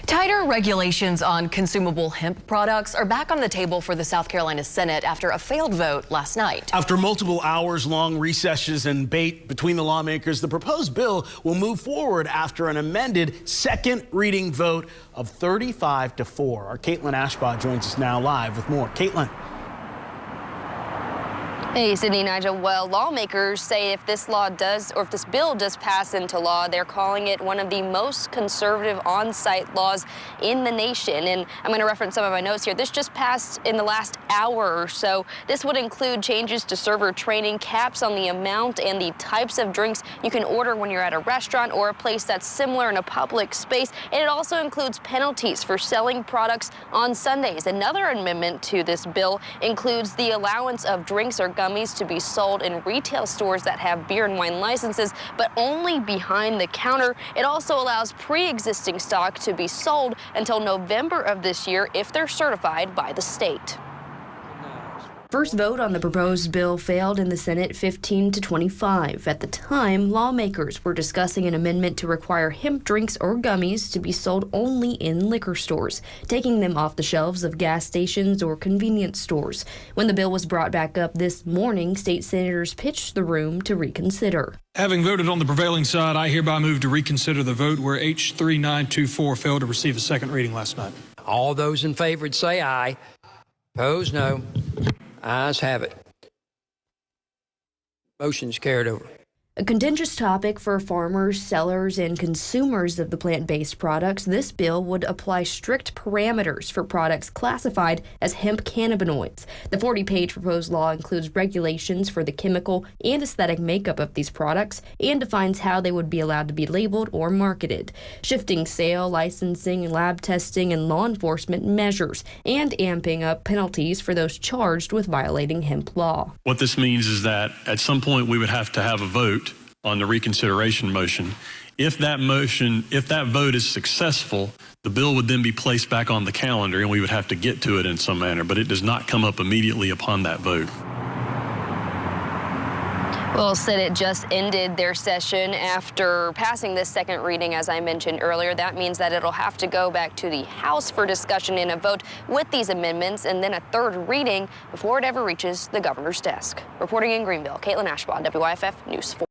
Tighter regulations on consumable hemp products are back on the table for the South Carolina Senate after a failed vote last night. After multiple hours-long recesses and debate between the lawmakers, the proposed bill will move forward after an amended second reading vote of 35-4. Our Caitlin Ashbaugh joins us now live with more. Caitlin. Hey, Sydney, Nigel. Well, lawmakers say if this bill does pass into law, they're calling it one of the most conservative on-site laws in the nation. And I'm going to reference some of my notes here. This just passed in the last hour or so. This would include changes to server training, caps on the amount and the types of drinks you can order when you're at a restaurant or a place that's similar in a public space. And it also includes penalties for selling products on Sundays. Another amendment to this bill includes the allowance of drinks or gummies to be sold in retail stores that have beer and wine licenses, but only behind the counter. It also allows pre-existing stock to be sold until November of this year if they're certified by the state. First vote on the proposed bill failed in the Senate 15-25. At the time, lawmakers were discussing an amendment to require hemp drinks or gummies to be sold only in liquor stores, taking them off the shelves of gas stations or convenience stores. When the bill was brought back up this morning, state senators pitched the room to reconsider. Having voted on the prevailing side, I hereby move to reconsider the vote where H 3924 failed to receive a second reading last night. All those in favor say aye. Opposed, no. Ayes have it. Motion's carried over. A contentious topic for farmers, sellers, and consumers of the plant-based products, this bill would apply strict parameters for products classified as hemp cannabinoids. The 40-page proposed law includes regulations for the chemical and aesthetic makeup of these products and defines how they would be allowed to be labeled or marketed, shifting sale, licensing, lab testing, and law enforcement measures, and amping up penalties for those charged with violating hemp law. What this means is that at some point we would have to have a vote on the reconsideration motion. If that vote is successful, the bill would then be placed back on the calendar and we would have to get to it in some manner, but it does not come up immediately upon that vote. Well, Senate just ended their session after passing this second reading, as I mentioned earlier. That means that it'll have to go back to the House for discussion and a vote with these amendments, and then a third reading before it ever reaches the governor's desk. Reporting in Greenville, Caitlin Ashbaugh, WYFF News 4.